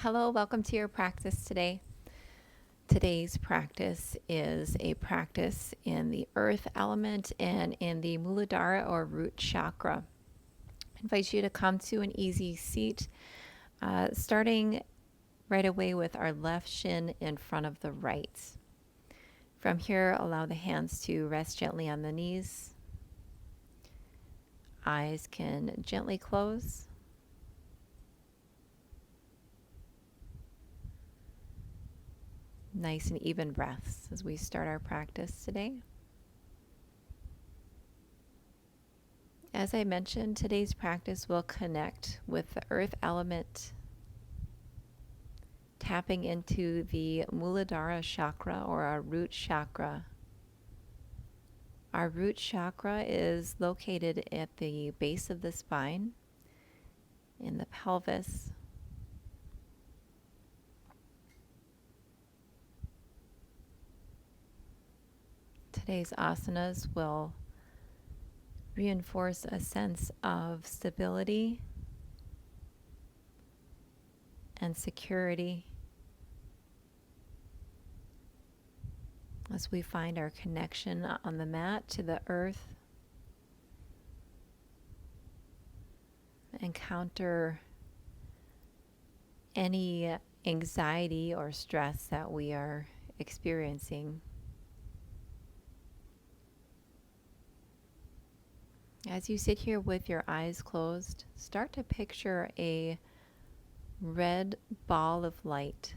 Hello, welcome to your practice today. Today's practice is a practice in the earth element and in the Muladhara or root chakra. I invite you to come to an easy seat, starting right away with our left shin in front of the right. From here, allow the hands to rest gently on the knees. Eyes can gently close. Nice and even breaths as we start our practice today. As I mentioned, today's practice will connect with the earth element, tapping into the Muladhara chakra or our root chakra. Our root chakra is located at the base of the spine, in the pelvis. Today's asanas will reinforce a sense of stability and security as we find our connection on the mat to the earth, encounter any anxiety or stress that we are experiencing. As you sit here with your eyes closed, start to picture a red ball of light,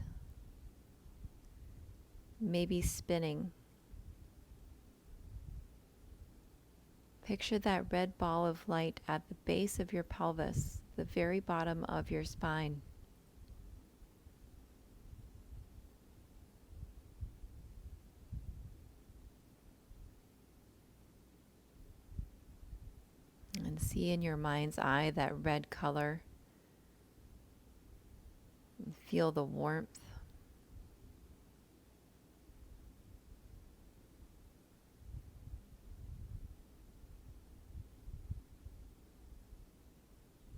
maybe spinning. Picture that red ball of light at the base of your pelvis, the very bottom of your spine. And see in your mind's eye that red color. And feel the warmth.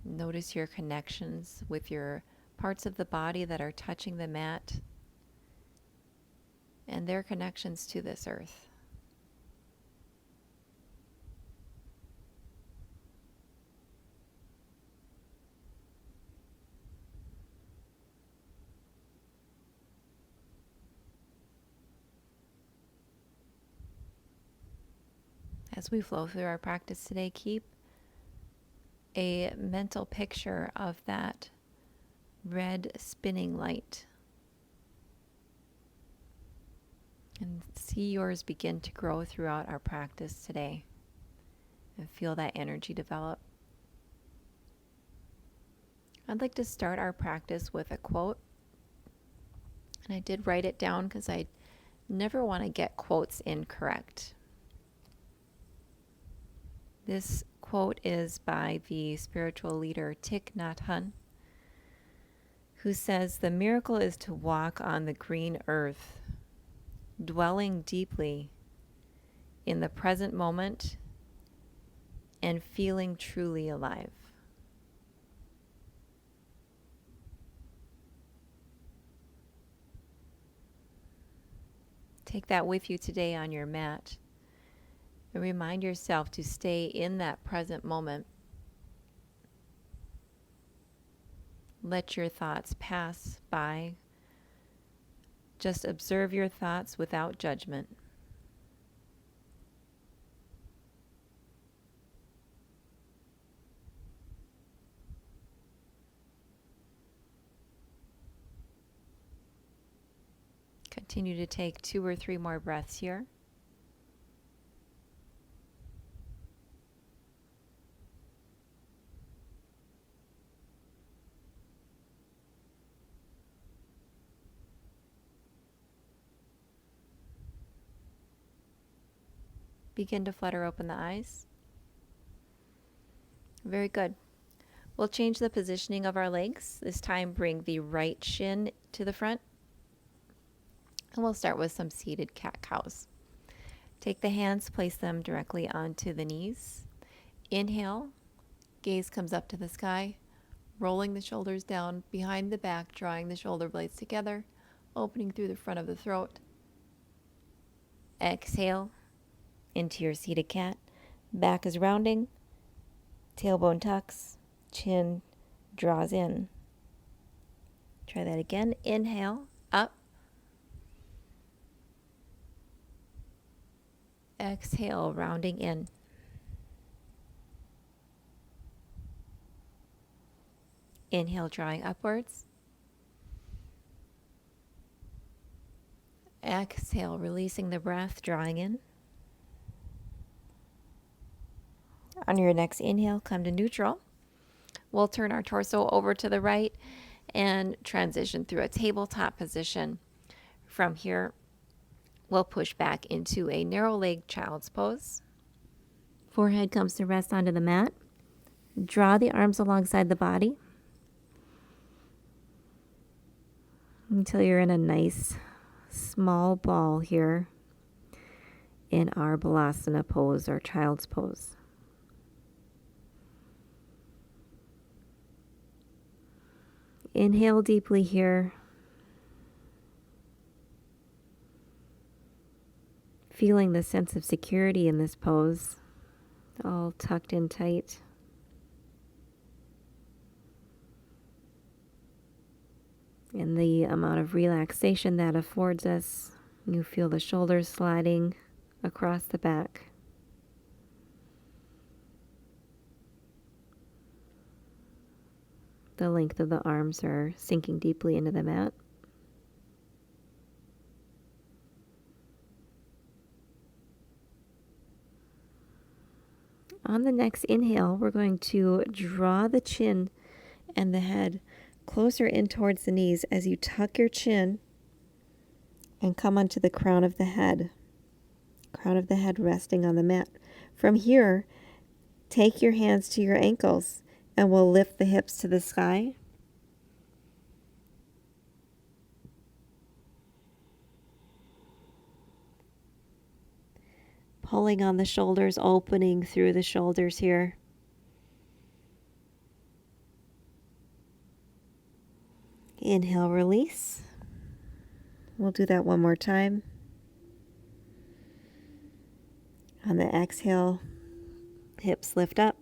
Notice your connections with your parts of the body that are touching the mat and their connections to this earth. As we flow through our practice today, keep a mental picture of that red spinning light and see yours begin to grow throughout our practice today and feel that energy develop. I'd like to start our practice with a quote, and I did write it down because I never want to get quotes incorrect. This quote is by the spiritual leader Thich Nhat Hanh, who says, "The miracle is to walk on the green earth, dwelling deeply in the present moment and feeling truly alive." Take that with you today on your mat. And remind yourself to stay in that present moment. Let your thoughts pass by. Just observe your thoughts without judgment. Continue to take 2 or 3 more breaths here. Begin to flutter open the eyes. Very good. We'll change the positioning of our legs. This time bring the right shin to the front. And we'll start with some seated cat-cows. Take the hands, place them directly onto the knees. Inhale, gaze comes up to the sky. rolling the shoulders down behind the back, drawing the shoulder blades together, opening through the front of the throat. Exhale into your seated cat. Back is rounding, tailbone tucks, chin draws in. Try that again. Inhale, up. Exhale, rounding in. Inhale, drawing upwards. Exhale, releasing the breath, drawing in. On your next inhale, come to neutral. We'll turn our torso over to the right and transition through a tabletop position. From here, we'll push back into a narrow-legged child's pose. Forehead comes to rest onto the mat. Draw the arms alongside the body until you're in a nice small ball here in our Badakanasana pose or child's pose. Inhale deeply here. Feeling the sense of security in this pose, all tucked in tight. And the amount of relaxation that affords us. You feel the shoulders sliding across the back. The length of the arms are sinking deeply into the mat. On the next inhale, we're going to draw the chin and the head closer in towards the knees as you tuck your chin and come onto the crown of the head. Crown of the head resting on the mat. From here, take your hands to your ankles and we'll lift the hips to the sky. Pulling on the shoulders, opening through the shoulders here. Inhale, release. We'll do that one more time. On the exhale, hips lift up,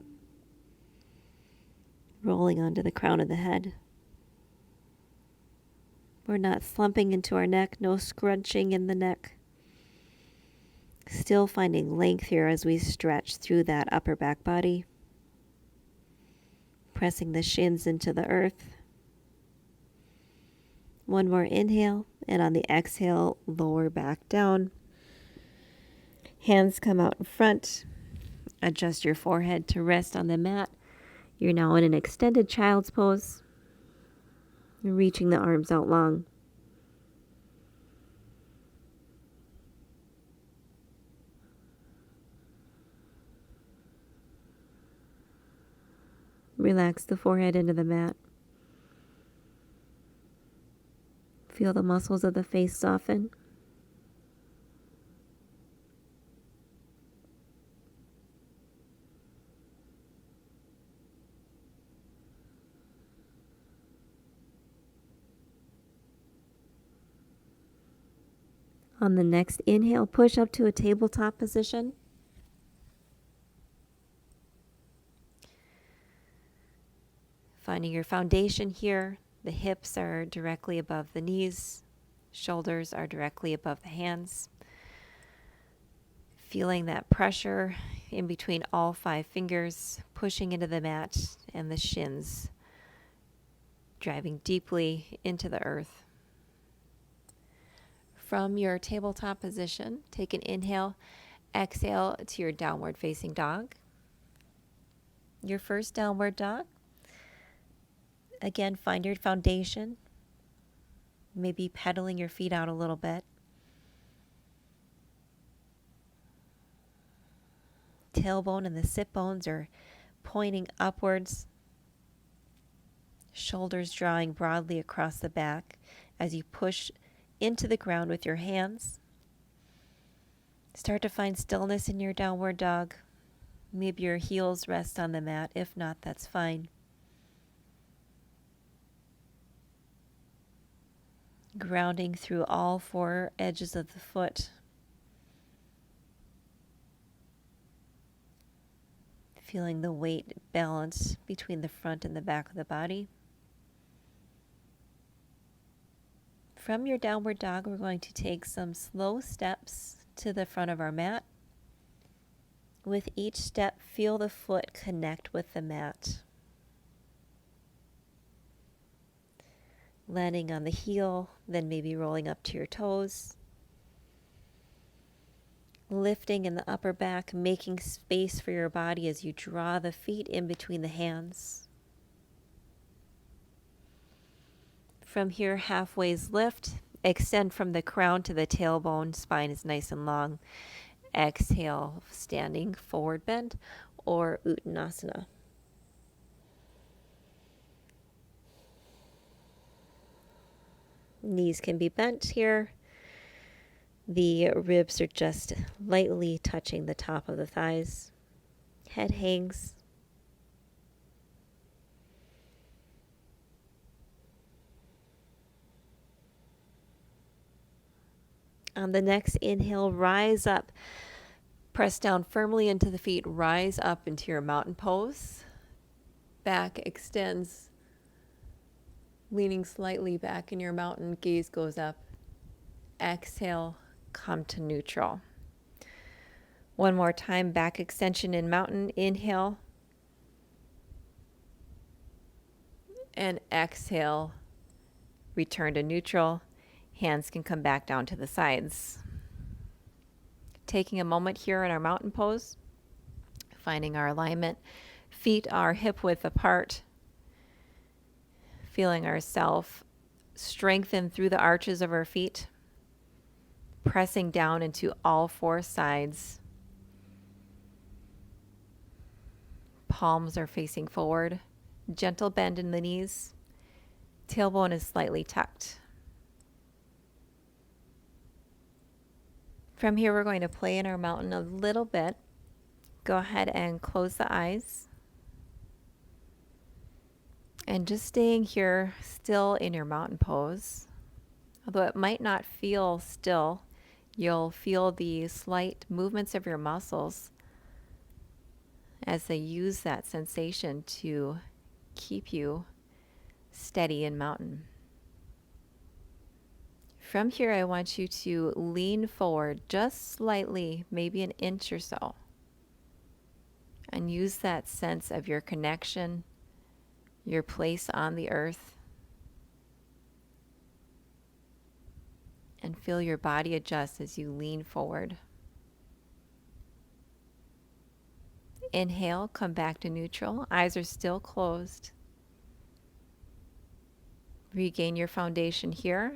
rolling onto the crown of the head. We're not slumping into our neck, no scrunching in the neck. Still finding length here as we stretch through that upper back body. Pressing the shins into the earth. One more inhale, and on the exhale, lower back down. Hands come out in front. Adjust your forehead to rest on the mat. You're now in an extended child's pose. You're reaching the arms out long. Relax the forehead into the mat. Feel the muscles of the face soften. On the next inhale, push up to a tabletop position. Finding your foundation here. The hips are directly above the knees. Shoulders are directly above the hands. Feeling that pressure in between all 5 fingers, pushing into the mat and the shins, driving deeply into the earth. From your tabletop position, take an inhale, exhale to your downward facing dog. Your first downward dog. Again, find your foundation. Maybe pedaling your feet out a little bit. Tailbone and the sit bones are pointing upwards. Shoulders drawing broadly across the back as you push into the ground with your hands. Start to find stillness in your downward dog. Maybe your heels rest on the mat. If not, that's fine. grounding through all four edges of the foot. Feeling the weight balance between the front and the back of the body. From your downward dog, we're going to take some slow steps to the front of our mat. With each step, feel the foot connect with the mat. Landing on the heel, then maybe rolling up to your toes. Lifting in the upper back, making space for your body as you draw the feet in between the hands. From here, halfway's lift. Extend from the crown to the tailbone. Spine is nice and long. Exhale, standing forward bend or Uttanasana. Knees can be bent here. The ribs are just lightly touching the top of the thighs. Head hangs. On the next inhale, rise up. Press down firmly into the feet. Rise up into your mountain pose. Back extends, leaning slightly back in your mountain. Gaze goes up. Exhale, come to neutral. One more time, back extension in mountain. Inhale. And exhale, return to neutral. Hands can come back down to the sides. Taking a moment here in our mountain pose, finding our alignment. Feet are hip width apart. Feeling ourselves strengthen through the arches of our feet. Pressing down into all four sides. Palms are facing forward. Gentle bend in the knees. Tailbone is slightly tucked. From here, we're going to play in our mountain a little bit. Go ahead and close the eyes. And just staying here still in your mountain pose. Although it might not feel still, you'll feel the slight movements of your muscles as they use that sensation to keep you steady in mountain. From here, I want you to lean forward just slightly, maybe an inch or so, and use that sense of your connection, your place on the earth, and feel your body adjust as you lean forward. Inhale, come back to neutral. Eyes are still closed. Regain your foundation here.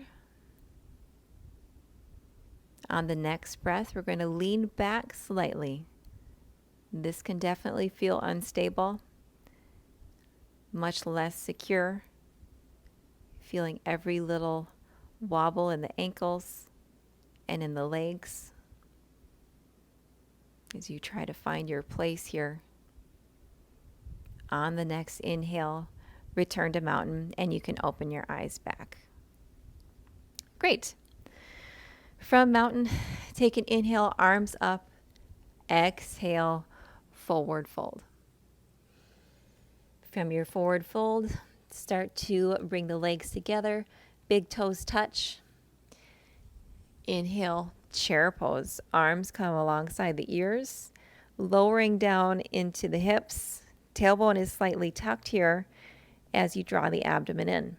On the next breath, we're going to lean back slightly. This can definitely feel unstable, much less secure. Feeling every little wobble in the ankles and in the legs as you try to find your place here. On the next inhale, return to mountain, and you can open your eyes back. Great. From mountain, take an inhale, arms up. Exhale, forward fold. From your forward fold, start to bring the legs together. Big toes touch. Inhale, chair pose. Arms come alongside the ears, lowering down into the hips. Tailbone is slightly tucked here as you draw the abdomen in.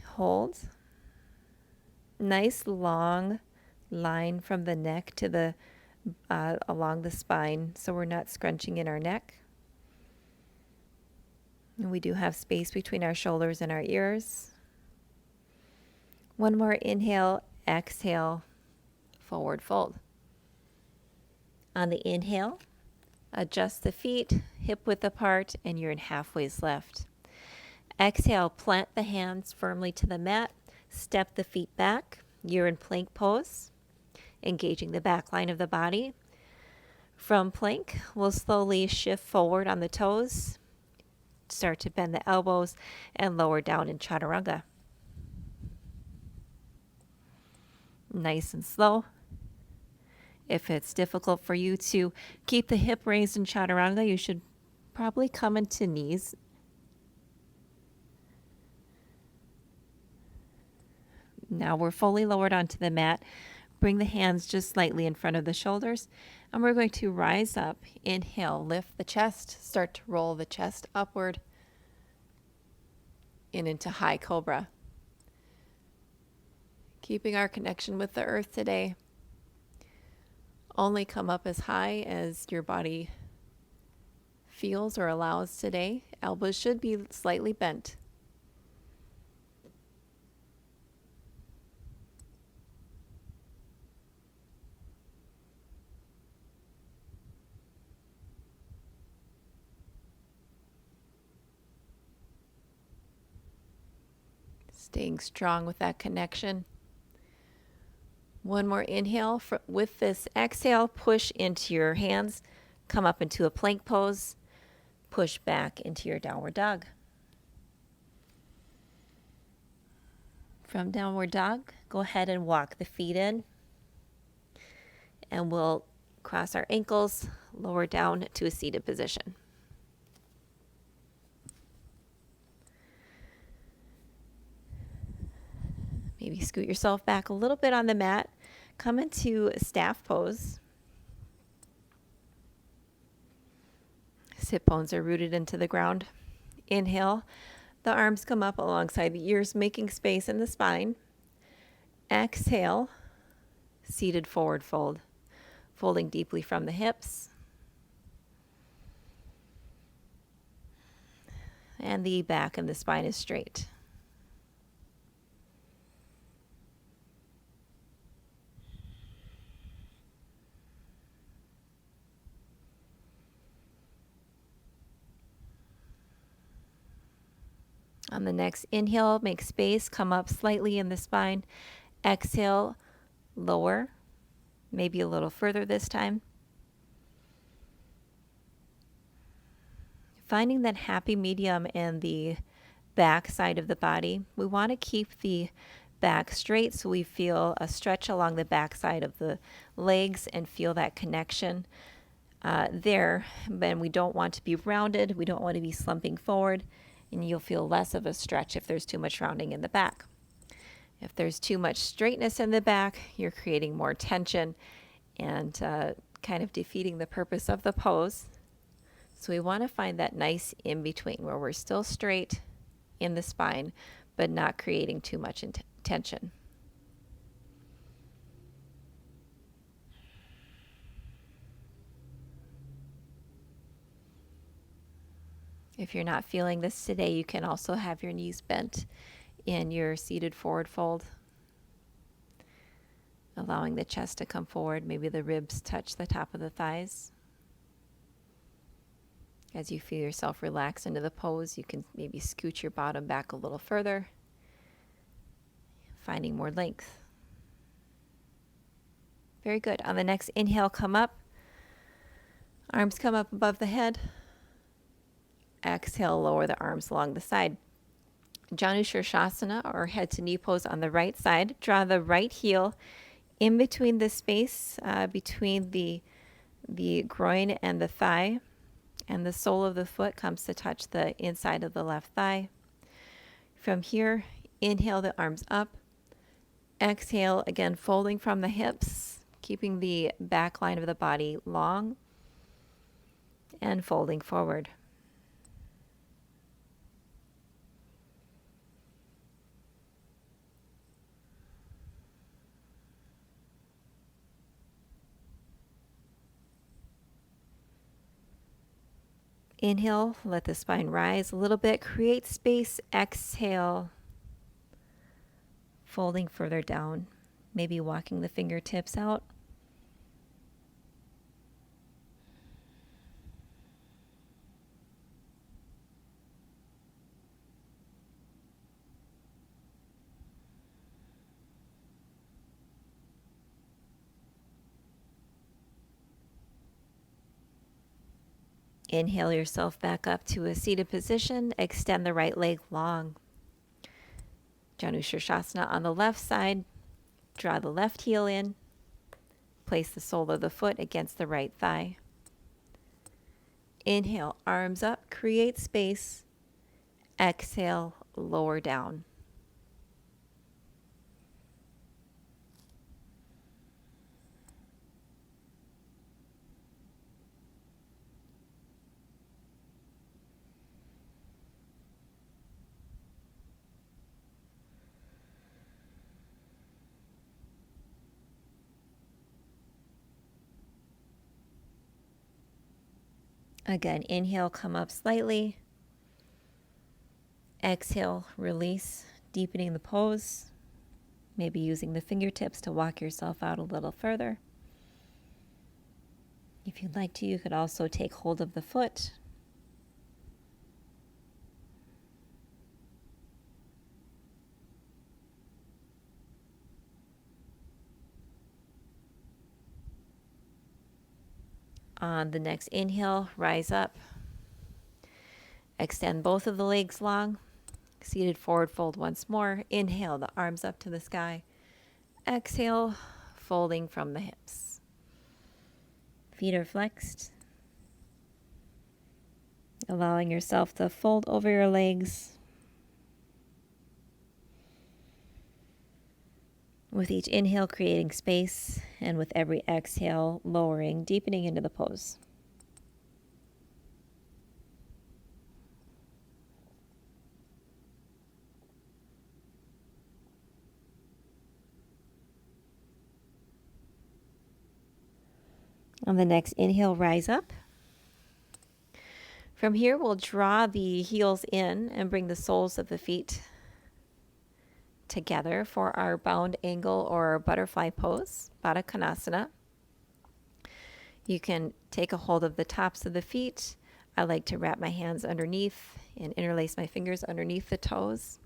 Hold. Nice long line from the neck to the along the spine, so we're not scrunching in our neck. And we do have space between our shoulders and our ears. One more inhale, exhale, forward fold. On the inhale, adjust the feet, hip width apart, and you're in halfway's lift. Exhale, plant the hands firmly to the mat. Step the feet back. You're in plank pose, engaging the back line of the body. From plank, we'll slowly shift forward on the toes. Start to bend the elbows and lower down in chaturanga. nice and slow. If it's difficult for you to keep the hip raised in chaturanga, you should probably come into knees. Now we're fully lowered onto the mat. Bring the hands just slightly in front of the shoulders, and we're going to rise up. Inhale, lift the chest, start to roll the chest upward and into high cobra. Keeping our connection with the earth today. Only come up as high as your body feels or allows today. Elbows should be slightly bent. Staying strong with that connection. One more inhale. With this exhale, push into your hands. Come up into a plank pose. Push back into your downward dog. From downward dog, go ahead and walk the feet in. And we'll cross our ankles, lower down to a seated position. Maybe scoot yourself back a little bit on the mat. Come into staff pose. Sit bones are rooted into the ground. Inhale, the arms come up alongside the ears, making space in the spine. Exhale, seated forward fold, folding deeply from the hips. And the back and the spine is straight. On the next inhale, make space, come up slightly in the spine. Exhale, lower, maybe a little further this time. Finding that happy medium in the back side of the body. We want to keep the back straight so we feel a stretch along the back side of the legs and feel that connection there. And we don't want to be rounded. We don't want to be slumping forward. And you'll feel less of a stretch if there's too much rounding in the back. If there's too much straightness in the back, you're creating more tension and kind of defeating the purpose of the pose. So we want to find that nice in between where we're still straight in the spine, but not creating too much tension. If you're not feeling this today, you can also have your knees bent in your seated forward fold, allowing the chest to come forward. Maybe the ribs touch the top of the thighs. As you feel yourself relax into the pose, you can maybe scoot your bottom back a little further, finding more length. Very good. On the next inhale, come up. Arms come up above the head. Exhale, lower the arms along the side. Sharashasana, or head to knee pose on the right side. Draw the right heel in between the space between the groin and the thigh, and the sole of the foot comes to touch the inside of the left thigh. From here, inhale the arms up. Exhale, again, folding from the hips, keeping the back line of the body long, and folding forward. Inhale, let the spine rise a little bit. Create space. Exhale, folding further down. Maybe walking the fingertips out. Inhale yourself back up to a seated position. Extend the right leg long. Sharashasana on the left side. Draw the left heel in. Place the sole of the foot against the right thigh. Inhale, arms up, create space. Exhale, lower down. Again, inhale, come up slightly. Exhale, release, deepening the pose. Maybe using the fingertips to walk yourself out a little further. If you'd like to, you could also take hold of the foot. On the next inhale, rise up. Extend both of the legs long. Seated forward fold once more. Inhale, the arms up to the sky. Exhale, folding from the hips. Feet are flexed. Allowing yourself to fold over your legs. With each inhale, creating space, and with every exhale, lowering, deepening into the pose. On the next inhale, rise up. From here, we'll draw the heels in and bring the soles of the feet together for our bound angle or butterfly pose, Badakanasana. You can take a hold of the tops of the feet. I like to wrap my hands underneath and interlace my fingers underneath the toes.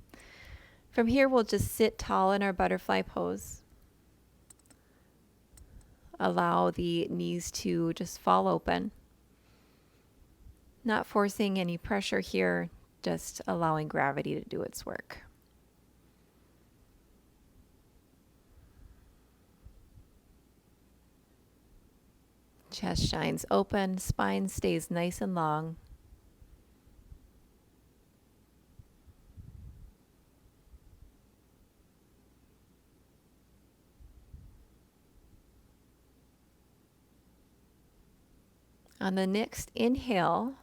From here, we'll just sit tall in our butterfly pose. Allow the knees to just fall open. Not forcing any pressure here, just allowing gravity to do its work. Chest shines open, spine stays nice and long. On the next inhale,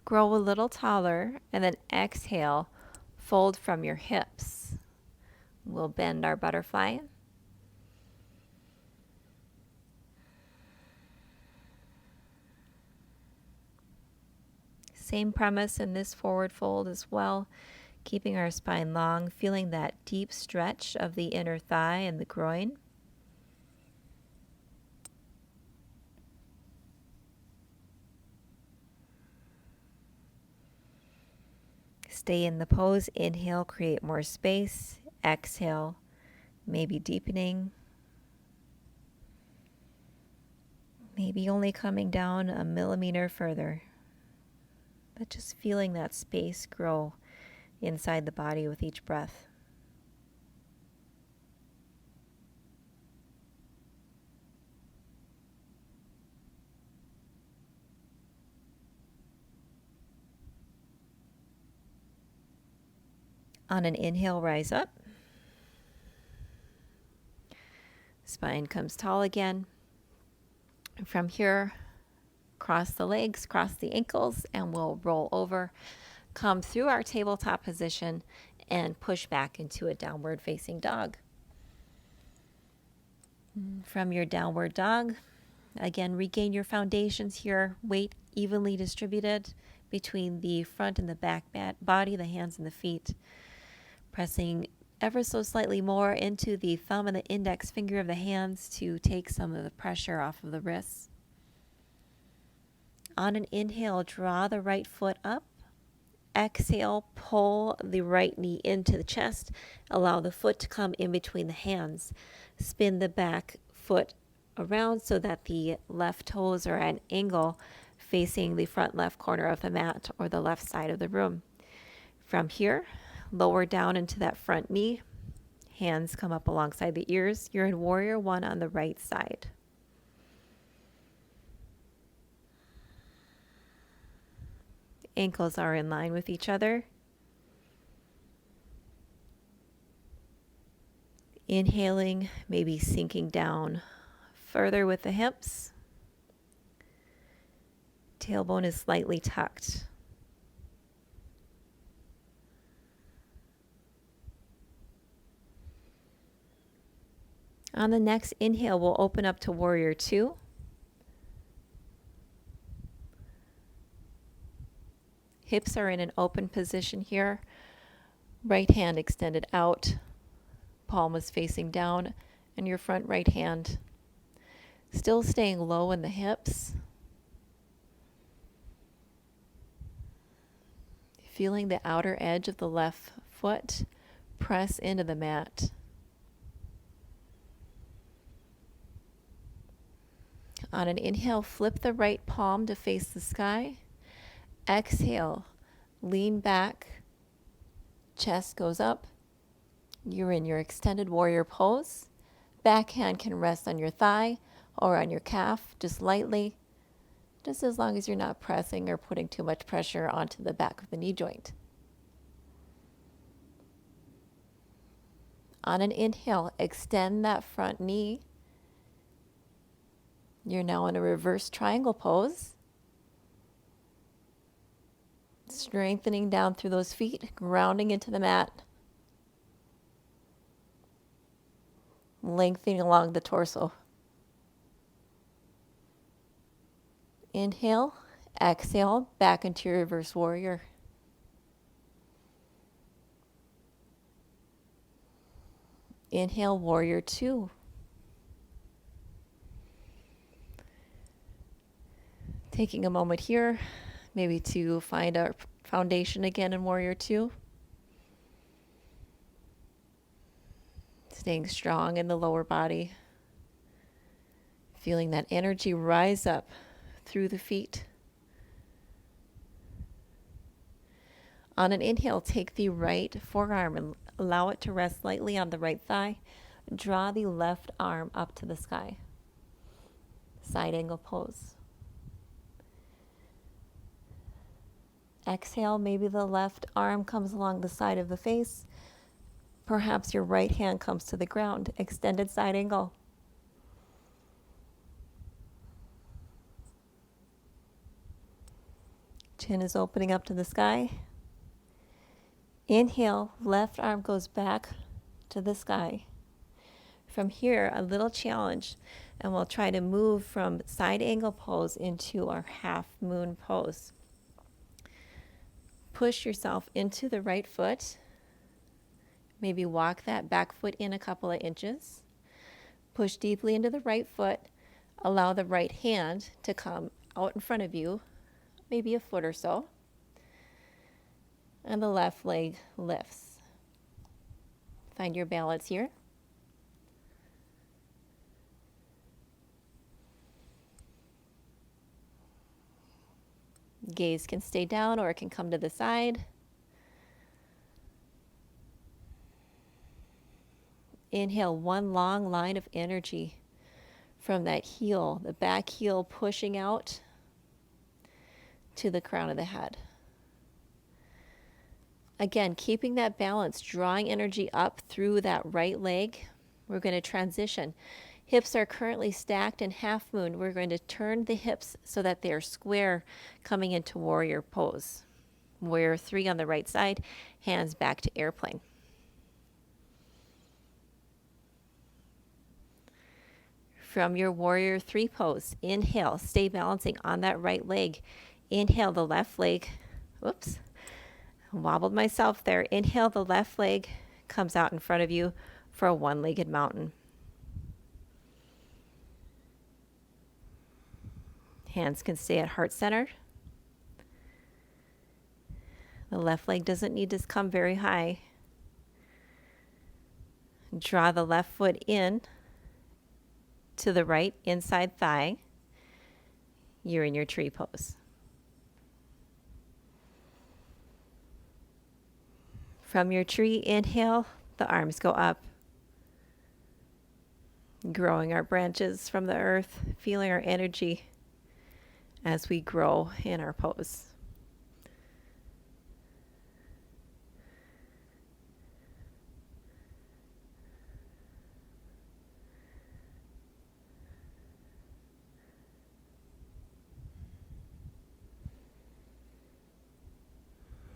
grow a little taller, and then exhale, fold from your hips. We'll bend our butterfly. Same premise in this forward fold as well, keeping our spine long, feeling that deep stretch of the inner thigh and the groin. Stay in the pose. Inhale, create more space. Exhale, maybe deepening. Maybe only coming down a millimeter further. But just feeling that space grow inside the body with each breath. On an inhale, rise up. Spine comes tall again. From here, cross the legs, cross the ankles, and we'll roll over. Come through our tabletop position and push back into a downward facing dog. From your downward dog, again, regain your foundations here. Weight evenly distributed between the front and the back body, the hands and the feet. Pressing ever so slightly more into the thumb and the index finger of the hands to take some of the pressure off of the wrists. On an inhale, draw the right foot up. Exhale, pull the right knee into the chest. Allow the foot to come in between the hands. Spin the back foot around so that the left toes are at an angle facing the front left corner of the mat or the left side of the room. From here, lower down into that front knee. Hands come up alongside the ears. You're in warrior one on the right side. Ankles are in line with each other. Inhaling, maybe sinking down further with the hips. Tailbone is slightly tucked. On the next inhale, we'll open up to warrior two. Hips are in an open position here. Right hand extended out. Palm is facing down, and your front right hand still staying low in the hips. Feeling the outer edge of the left foot press into the mat. On an inhale, flip the right palm to face the sky. Exhale, lean back, chest goes up. You're in your extended warrior pose. Back hand can rest on your thigh or on your calf, just lightly, just as long as you're not pressing or putting too much pressure onto the back of the knee joint. On an inhale, extend that front knee. You're now in a reverse triangle pose. Strengthening down through those feet, grounding into the mat. Lengthening along the torso. Inhale, exhale, back into your reverse warrior. Inhale, warrior two. Taking a moment here, maybe to find our foundation again in warrior two. Staying strong in the lower body. Feeling that energy rise up through the feet. On an inhale, take the right forearm and allow it to rest lightly on the right thigh. Draw the left arm up to the sky. Side angle pose. Exhale, maybe the left arm comes along the side of the face. Perhaps your right hand comes to the ground. Extended side angle. Chin is opening up to the sky. Inhale, left arm goes back to the sky. From here, a little challenge, and we'll try to move from side angle pose into our half moon pose. Push yourself into the right foot. Maybe walk that back foot in a couple of inches. Push deeply into the right foot. Allow the right hand to come out in front of you, maybe a foot or so. And the left leg lifts. Find your balance here. Gaze can stay down or it can come to the side. Inhale, one long line of energy from that heel, the back heel pushing out to the crown of the head. Again, keeping that balance, drawing energy up through that right leg. We're going to transition. Hips are currently stacked in half moon. We're going to turn the hips so that they're square coming into warrior pose. Warrior three on the right side, hands back to airplane. From your warrior three pose, inhale, stay balancing on that right leg. Inhale, the left leg, whoops, wobbled myself there. Inhale, the left leg comes out in front of you for a one-legged mountain. Hands can stay at heart center. The left leg doesn't need to come very high. Draw the left foot in to the right inside thigh. You're in your tree pose. From your tree, inhale, the arms go up. growing our branches from the earth, feeling our energy as we grow in our pose.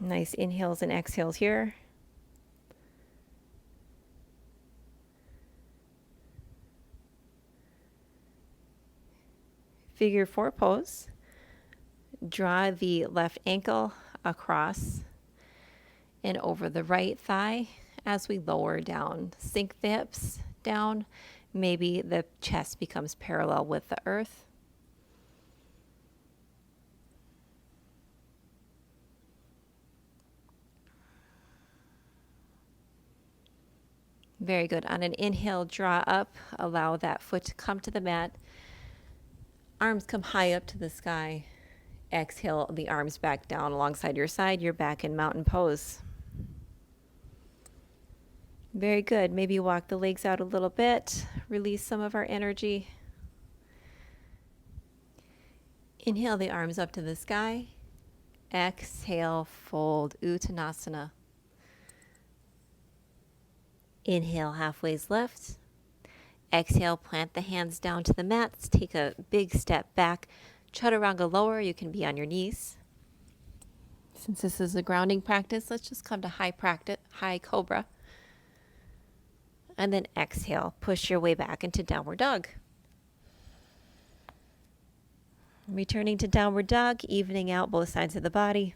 Nice inhales and exhales here. Figure 4 pose. Draw the left ankle across and over the right thigh as we lower down. Sink the hips down. Maybe the chest becomes parallel with the earth. Very good. On an inhale, draw up. Allow that foot to come to the mat. Arms come high up to the sky. Exhale the arms back down alongside your side. You're back in mountain pose. Very good. Maybe walk the legs out a little bit. Release some of our energy. Inhale the arms up to the sky. Exhale, fold, Uttanasana. Inhale, halfway's lift. Exhale, plant the hands down to the mat. Let's take a big step back. Chaturanga lower, you can be on your knees. Since this is a grounding practice, let's just come to high Cobra. And then exhale, push your way back into downward dog. Returning to downward dog, evening out both sides of the body.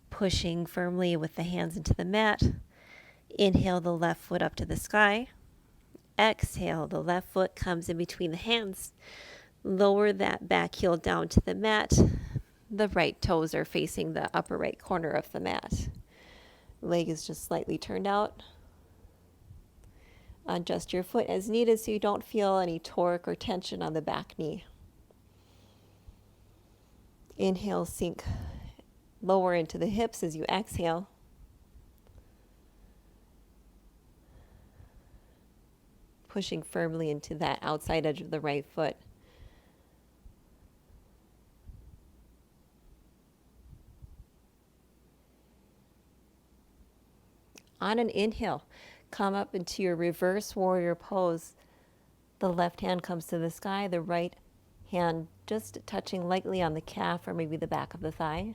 Pushing firmly with the hands into the mat. Inhale the left foot up to the sky. Exhale, the left foot comes in between the hands. Lower that back heel down to the mat. The right toes are facing the upper right corner of the mat. Leg is just slightly turned out. Adjust your foot as needed so you don't feel any torque or tension on the back knee. Inhale, sink lower into the hips as you exhale. Pushing firmly into that outside edge of the right foot. On an inhale, come up into your reverse warrior pose. The left hand comes to the sky, the right hand just touching lightly on the calf or maybe the back of the thigh.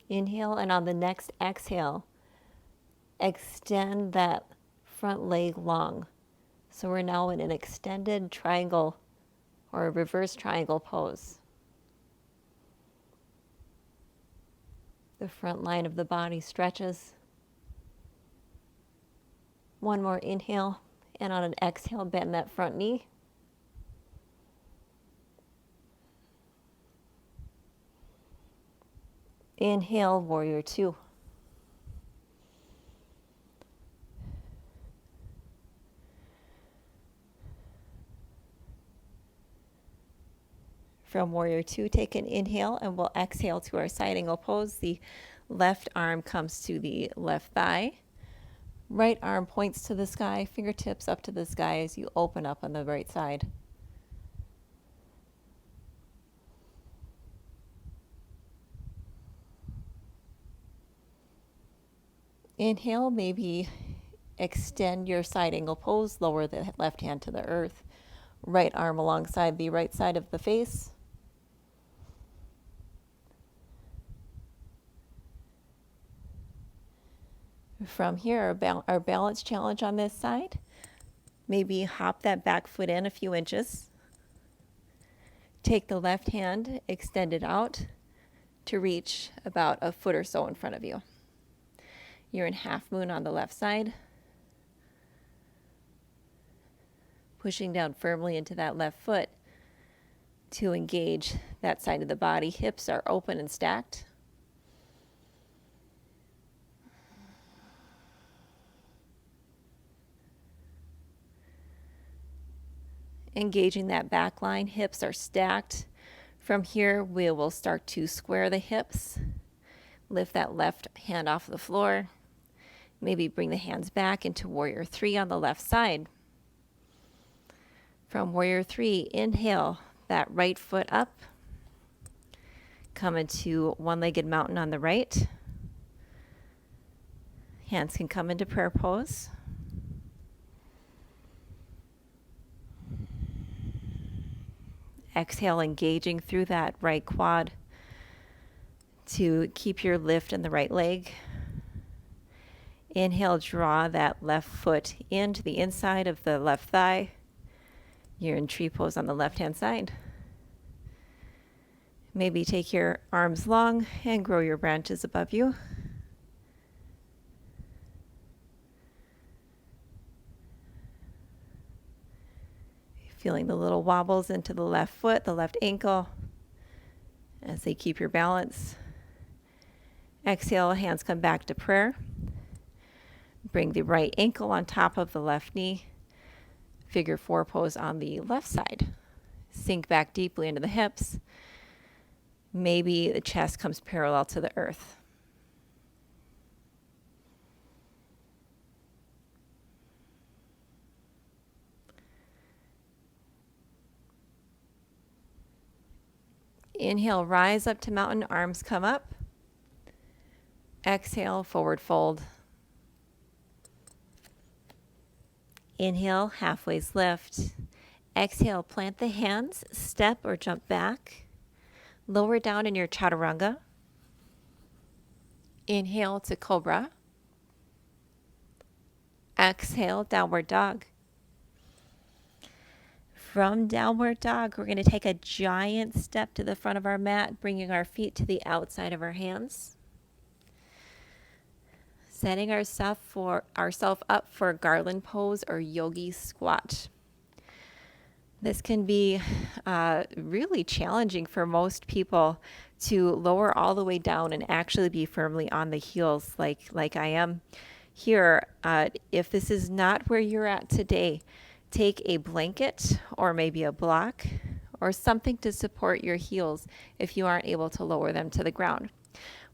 Inhale, and on the next exhale, extend that front leg long. So we're now in an extended triangle or a reverse triangle pose. The front line of the body stretches. One more inhale, and on an exhale, bend that front knee. Inhale, warrior two. From warrior two, take an inhale and we'll exhale to our side angle pose. The left arm comes to the left thigh. Right arm points to the sky, fingertips up to the sky as you open up on the right side. Inhale, maybe extend your side angle pose, lower the left hand to the earth. Right arm alongside the right side of the face. From here, our balance challenge on this side. Maybe hop that back foot in a few inches. Take the left hand, extend it out to reach about a foot or so in front of you. You're in half moon on the left side. Pushing down firmly into that left foot to engage that side of the body. Hips are open and stacked. engaging that back line. Hips are stacked. From here, we will start to square the hips. Lift that left hand off the floor. Maybe bring the hands back into Warrior 3 on the left side. From Warrior 3, inhale that right foot up. Come into one-legged mountain on the right. Hands can come into prayer pose. Exhale, engaging through that right quad to keep your lift in the right leg. Inhale, draw that left foot into the inside of the left thigh. You're in tree pose on the left-hand side. Maybe take your arms long and grow your branches above you. Feeling the little wobbles into the left foot, the left ankle, as they keep your balance. Exhale, hands come back to prayer. Bring the right ankle on top of the left knee. Figure 4 pose on the left side. Sink back deeply into the hips. Maybe the chest comes parallel to the earth. Inhale, rise up to mountain, arms come up. Exhale, forward fold. Inhale, halfway's lift. Exhale, plant the hands, step or jump back. Lower down in your chaturanga. Inhale to Cobra. Exhale, downward dog. From downward dog, we're going to take a giant step to the front of our mat, bringing our feet to the outside of our hands. Setting ourselves up for Garland pose or Yogi Squat. This can be really challenging for most people to lower all the way down and actually be firmly on the heels like I am here. If this is not where you're at today, take a blanket or maybe a block or something to support your heels if you aren't able to lower them to the ground.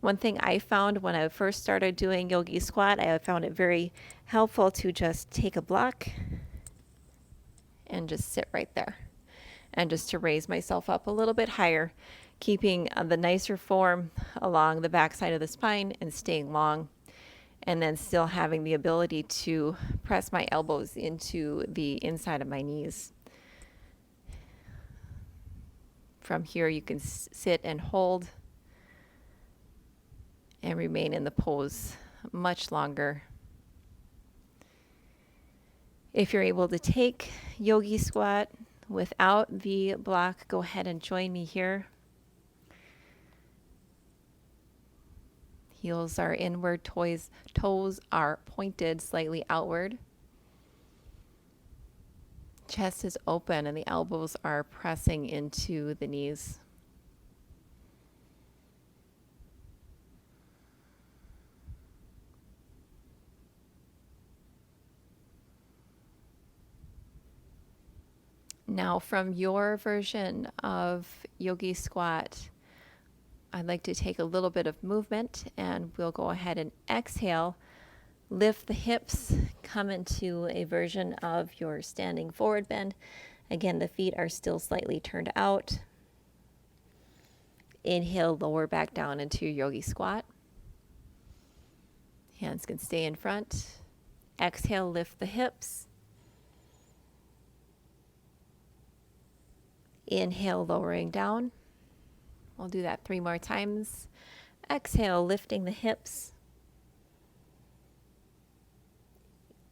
One thing I found when I first started doing Yogi Squat, I found it very helpful to just take a block and just sit right there and just to raise myself up a little bit higher, keeping the nicer form along the back side of the spine and staying long, and then still having the ability to press my elbows into the inside of my knees. From here, you can sit and hold and remain in the pose much longer. If you're able to take Yogi Squat without the block, go ahead and join me here. Heels are inward, toes are pointed slightly outward. Chest is open and the elbows are pressing into the knees. Now, from your version of Yogi Squat, I'd like to take a little bit of movement and we'll go ahead and exhale. Lift the hips, come into a version of your standing forward bend. Again, the feet are still slightly turned out. Inhale, lower back down into your Yogi Squat. Hands can stay in front. Exhale, lift the hips. Inhale, lowering down. We'll do that 3 more times. Exhale, lifting the hips.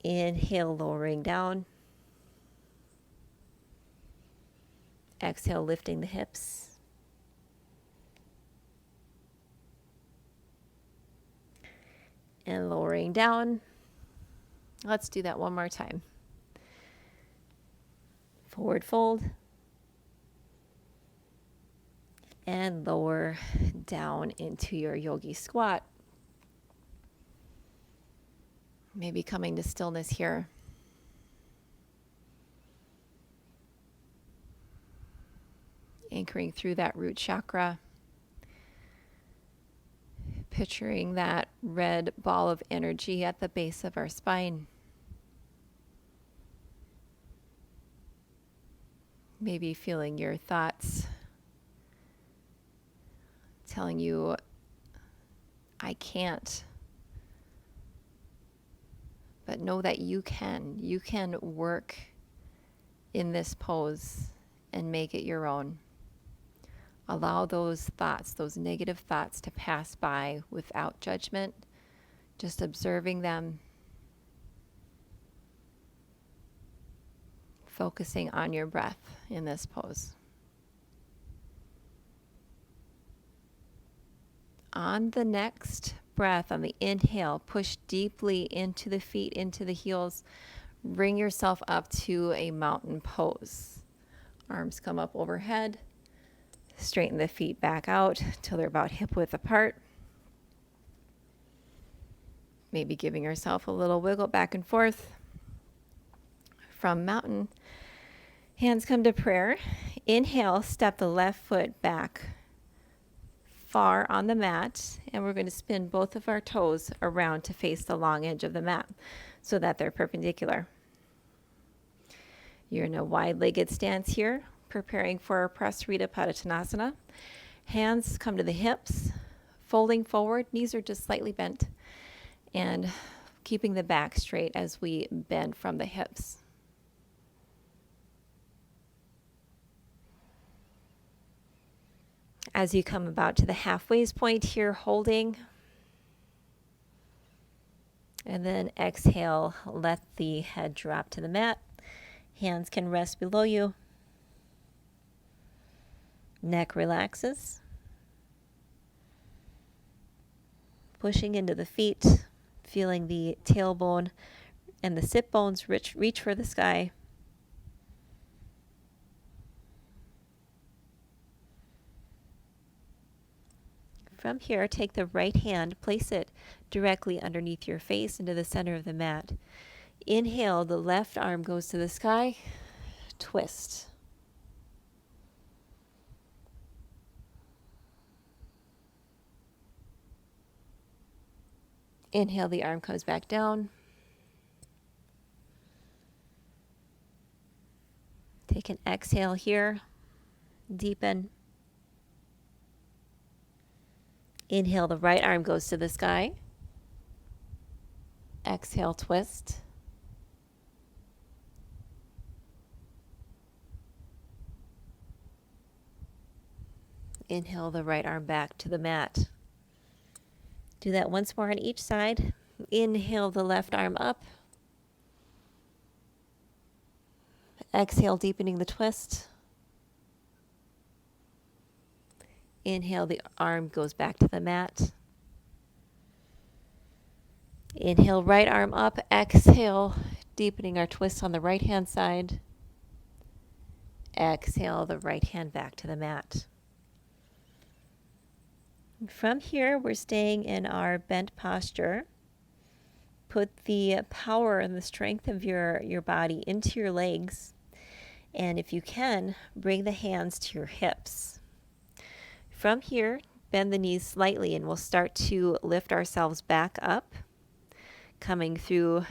Inhale, lowering down. Exhale, lifting the hips. And lowering down. Let's do that one more time. Forward fold. And lower down into your Yogi Squat. Maybe coming to stillness here. anchoring through that root chakra. Picturing that red ball of energy at the base of our spine. Maybe feeling your thoughts telling you, I can't. But know that you can. You can work in this pose and make it your own. Allow those thoughts, those negative thoughts, to pass by without judgment, just observing them, focusing on your breath in this pose. On the next breath, on the inhale, push deeply into the feet, into the heels. Bring yourself up to a mountain pose. Arms come up overhead. Straighten the feet back out till they're about hip width apart. Maybe giving yourself a little wiggle back and forth. From mountain, hands come to prayer. Inhale, step the left foot back far on the mat, and we're going to spin both of our toes around to face the long edge of the mat so that they're perpendicular. You're in a wide-legged stance here, preparing for Prasarita Badakanasana. Hands come to the hips, folding forward, knees are just slightly bent, and keeping the back straight as we bend from the hips. As you come about to the halfway point here, holding, and then exhale, let the head drop to the mat. Hands can rest below you. Neck relaxes. Pushing into the feet, feeling the tailbone and the sit bones reach for the sky. From here, take the right hand, place it directly underneath your face into the center of the mat. Inhale, the left arm goes to the sky, twist. Inhale, the arm comes back down. Take an exhale here, deepen. Inhale, the right arm goes to the sky. Exhale, twist. Inhale the right arm back to the mat. Do that once more on each side. Inhale the left arm up. Exhale, deepening the twist. Inhale, the arm goes back to the mat. Inhale, right arm up. Exhale, deepening our twist on the right hand side. Exhale, the right hand back to the mat. From here, we're staying in our bent posture. Put the power and the strength of your body into your legs. And if you can, bring the hands to your hips. From here, bend the knees slightly and we'll start to lift ourselves back up, coming through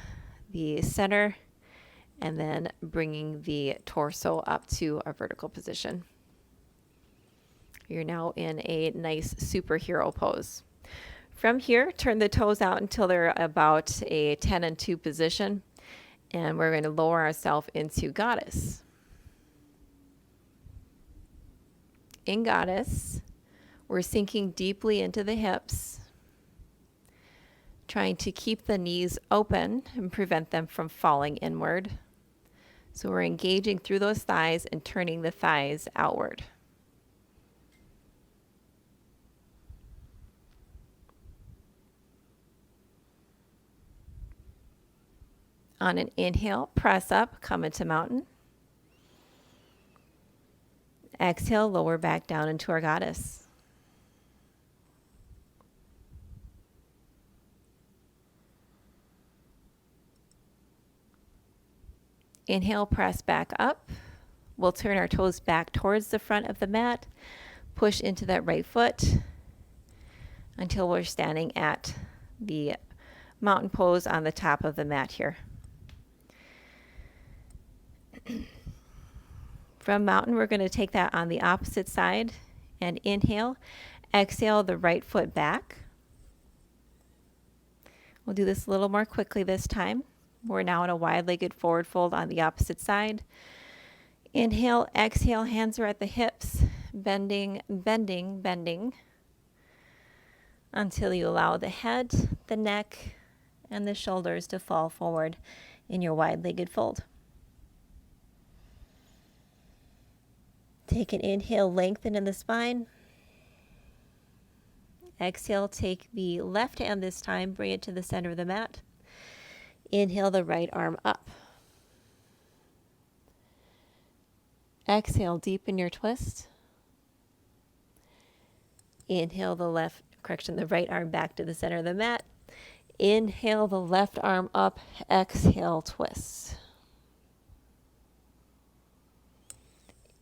the center and then bringing the torso up to a vertical position. You're now in a nice superhero pose. From here, turn the toes out until they're about a 10 and 2 position, and we're going to lower ourselves into Goddess. In Goddess, we're sinking deeply into the hips, trying to keep the knees open and prevent them from falling inward. So we're engaging through those thighs and turning the thighs outward. On an inhale, press up, come into mountain. Exhale, lower back down into our Goddess. Inhale, press back up. we'll turn our toes back towards the front of the mat, push into that right foot until we're standing at the mountain pose on the top of the mat here. From mountain, we're going to take that on the opposite side and inhale, exhale the right foot back. We'll do this a little more quickly this time. We're now in a wide-legged forward fold on the opposite side. Inhale, exhale, hands are at the hips, bending, bending, bending, until you allow the head, the neck, and the shoulders to fall forward in your wide-legged fold. Take an inhale, lengthen in the spine. Exhale, take the left hand this time, bring it to the center of the mat. Inhale the right arm up. Exhale, deepen your twist. Inhale the right arm back to the center of the mat. Inhale the left arm up, exhale, twist.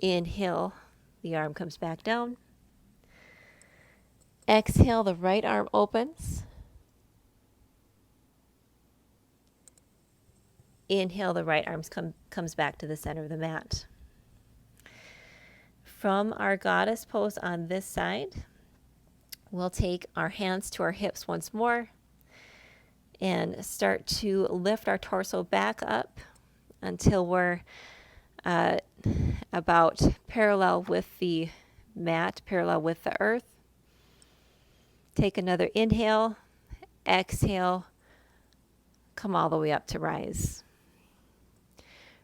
Inhale, the arm comes back down. Exhale, the right arm opens. Inhale, the right arm comes back to the center of the mat. From our goddess pose on this side, we'll take our hands to our hips once more and start to lift our torso back up until we're about parallel with the mat, parallel with the earth. Take another inhale, exhale, come all the way up to rise.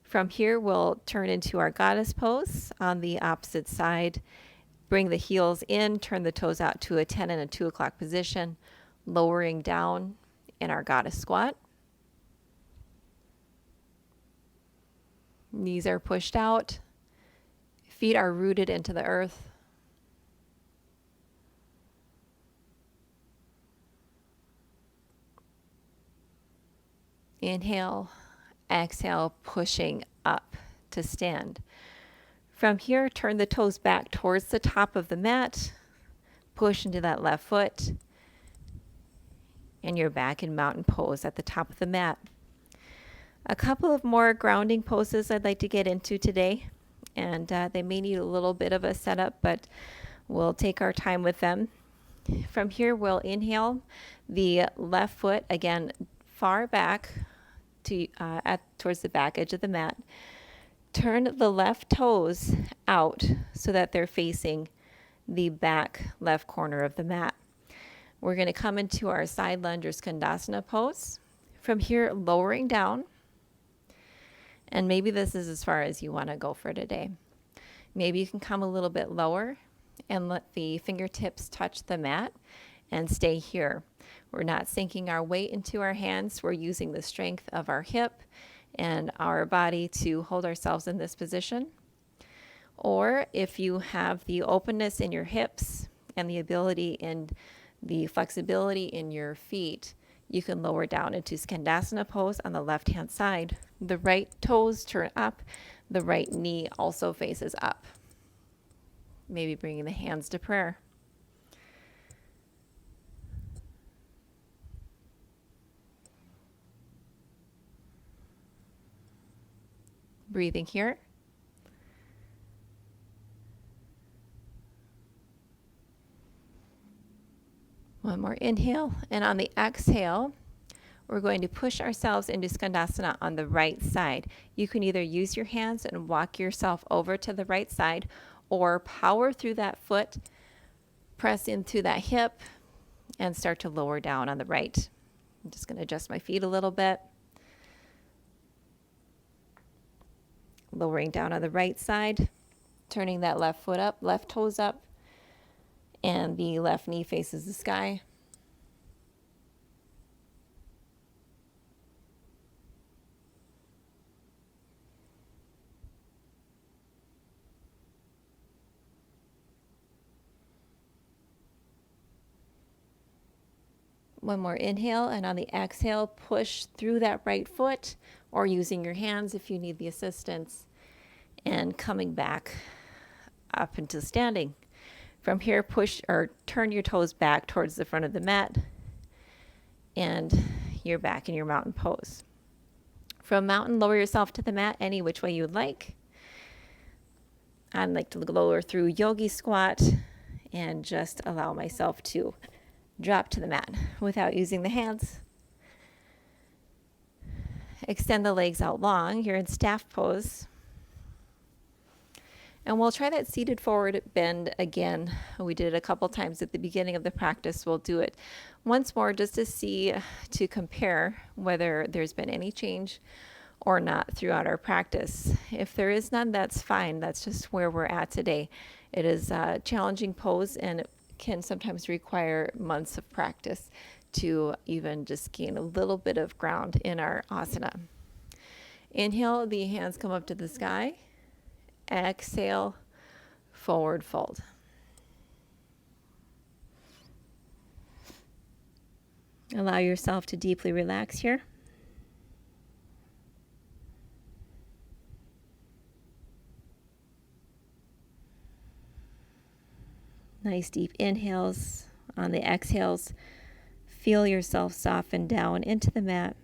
From here, we'll turn into our goddess pose on the opposite side. Bring the heels in, turn the toes out to a 10 and a 2 o'clock position, lowering down in our goddess squat. Knees are pushed out. Feet are rooted into the earth. Inhale, exhale, pushing up to stand. From here, turn the toes back towards the top of the mat. Push into that left foot. And you're back in mountain pose at the top of the mat. A couple of more grounding poses I'd like to get into today. And they may need a little bit of a setup, but we'll take our time with them. From here, we'll inhale the left foot, again, far back to towards the back edge of the mat. Turn the left toes out so that they're facing the back left corner of the mat. We're going to come into our side lunge or Skandasana pose. From here, lowering down. And maybe this is as far as you want to go for today. Maybe you can come a little bit lower and let the fingertips touch the mat and stay here. We're not sinking our weight into our hands. We're using the strength of our hip and our body to hold ourselves in this position. Or if you have the openness in your hips and the ability and the flexibility in your feet, you can lower down into Skandasana pose on the left-hand side. The right toes turn up. The right knee also faces up. Maybe bringing the hands to prayer. Breathing here. One more inhale, and on the exhale, we're going to push ourselves into Skandasana on the right side. You can either use your hands and walk yourself over to the right side, or power through that foot, press into that hip, and start to lower down on the right. I'm just going to adjust my feet a little bit. Lowering down on the right side, turning that left foot up, left toes up, and the left knee faces the sky. One more inhale, and on the exhale, push through that right foot, or using your hands if you need the assistance, and coming back up into standing. From here, push or turn your toes back towards the front of the mat, and you're back in your mountain pose. From mountain, lower yourself to the mat any which way you would like. I'd like to lower through Yogi Squat and just allow myself to drop to the mat without using the hands. Extend the legs out long. You're in staff pose. And we'll try that seated forward bend again. We did it a couple times at the beginning of the practice. We'll do it once more just to see, to compare whether there's been any change or not throughout our practice. If there is none, that's fine. That's just where we're at today. It is a challenging pose and it can sometimes require months of practice to even just gain a little bit of ground in our asana. Inhale, the hands come up to the sky. Exhale, forward fold. Allow yourself to deeply relax here. Nice deep inhales. On the exhales, feel yourself soften down into the mat.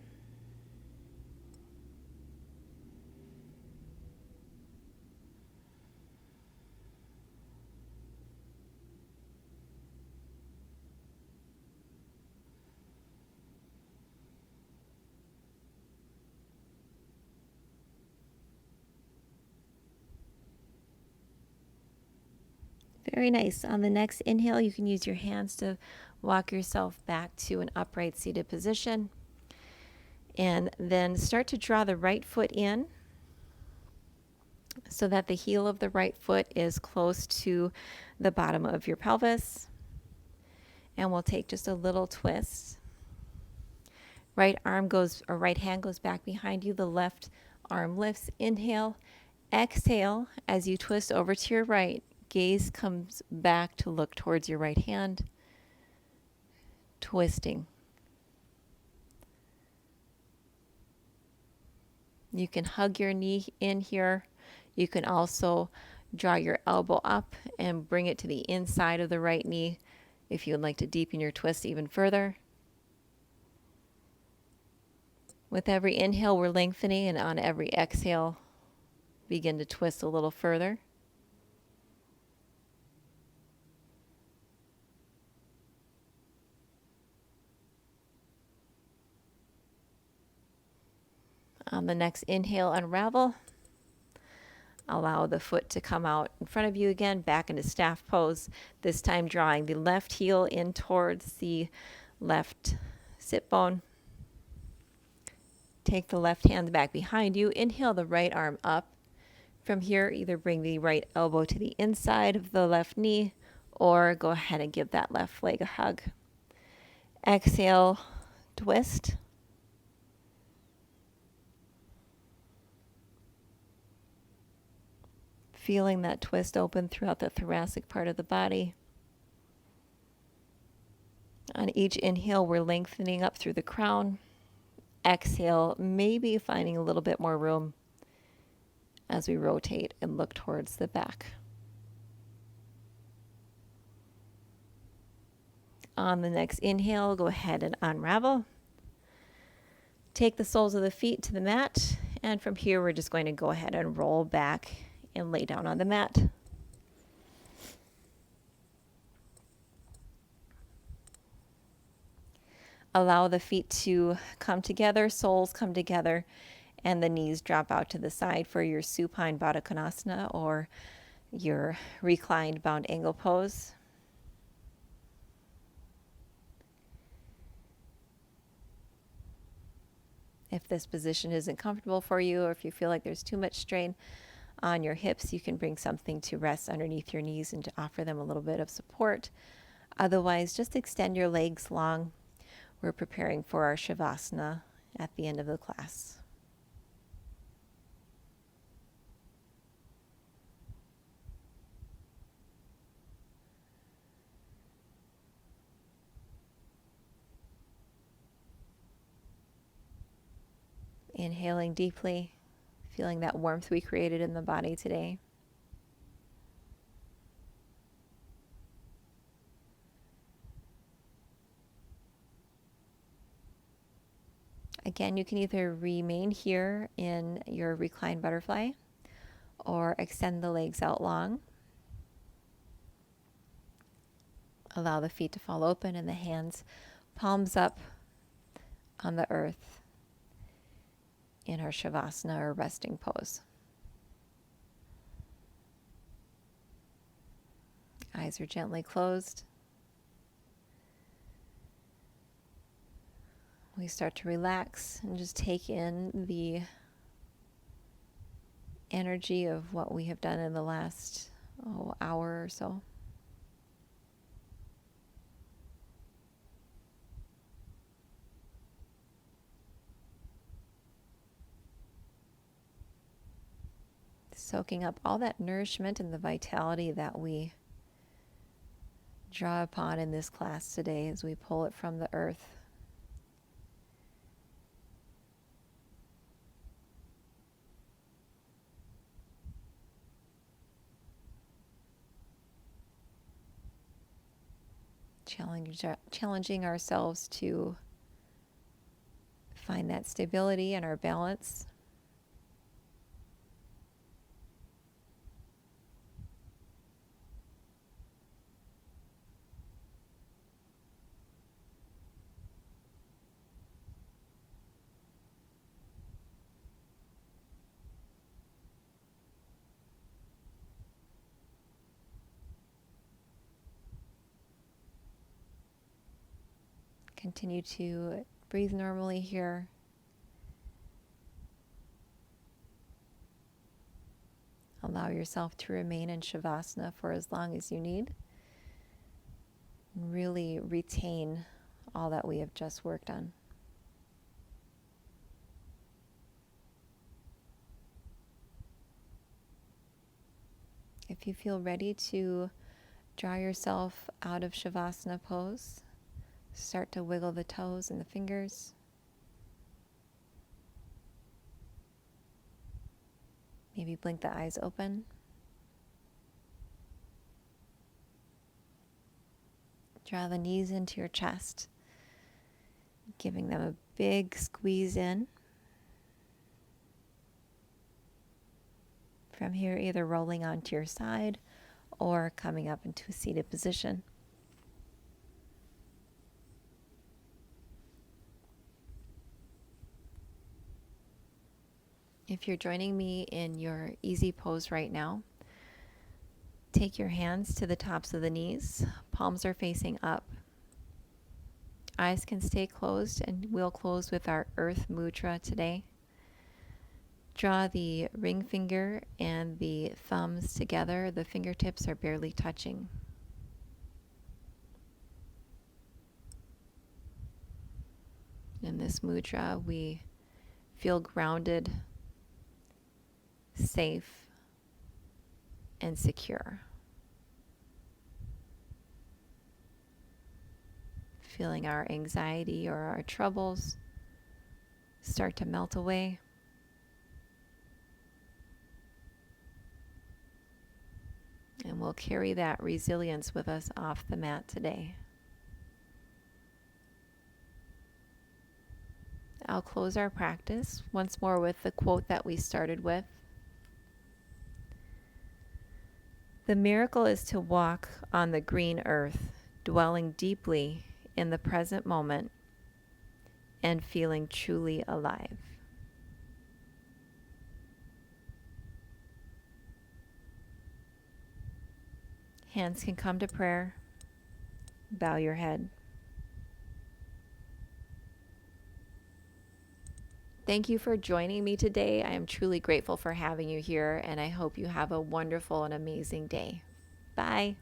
Very nice. On the next inhale, you can use your hands to walk yourself back to an upright seated position. And then start to draw the right foot in so that the heel of the right foot is close to the bottom of your pelvis. And we'll take just a little twist. Right hand goes back behind you. The left arm lifts. Inhale. Exhale as you twist over to your right. Gaze comes back to look towards your right hand. Twisting. You can hug your knee in here. You can also draw your elbow up and bring it to the inside of the right knee if you would like to deepen your twist even further. With every inhale, we're lengthening, and on every exhale, begin to twist a little further. On the next inhale, unravel. Allow the foot to come out in front of you again, back into staff pose. This time drawing the left heel in towards the left sit bone. Take the left hand back behind you. Inhale the right arm up. From here, either bring the right elbow to the inside of the left knee or go ahead and give that left leg a hug. Exhale, twist. Feeling that twist open throughout the thoracic part of the body. On each inhale, we're lengthening up through the crown. Exhale, maybe finding a little bit more room as we rotate and look towards the back. On the next inhale, go ahead and unravel. Take the soles of the feet to the mat, and from here, we're just going to go ahead and roll back and lay down on the mat. Allow the feet to come together, soles come together, and the knees drop out to the side for your supine Badakanasana or your reclined bound angle pose. If this position isn't comfortable for you, or if you feel like there's too much strain on your hips, you can bring something to rest underneath your knees and to offer them a little bit of support. Otherwise, just extend your legs long. We're preparing for our Shavasana at the end of the class. Inhaling deeply, Feeling that warmth we created in the body today. Again, you can either remain here in your reclined butterfly or extend the legs out long. Allow the feet to fall open and the hands palms up on the earth in our Shavasana or resting pose. Eyes are gently closed. We start to relax and just take in the energy of what we have done in the last hour or so. Soaking up all that nourishment and the vitality that we draw upon in this class today as we pull it from the earth. Challenging ourselves to find that stability and our balance. Continue to breathe normally here. Allow yourself to remain in Shavasana for as long as you need. Really retain all that we have just worked on. If you feel ready to draw yourself out of Shavasana pose, start to wiggle the toes and the fingers. Maybe blink the eyes open. Draw the knees into your chest, giving them a big squeeze in. From here, either rolling onto your side or coming up into a seated position. If you're joining me in your easy pose right now, take your hands to the tops of the knees. Palms are facing up. Eyes can stay closed, and we'll close with our Earth Mudra today. Draw the ring finger and the thumbs together. The fingertips are barely touching. In this mudra, we feel grounded, safe, and secure. Feeling our anxiety or our troubles start to melt away. And we'll carry that resilience with us off the mat today. I'll close our practice once more with the quote that we started with. The miracle is to walk on the green earth, dwelling deeply in the present moment and feeling truly alive. Hands can come to prayer. Bow your head. Thank you for joining me today. I am truly grateful for having you here, and I hope you have a wonderful and amazing day. Bye.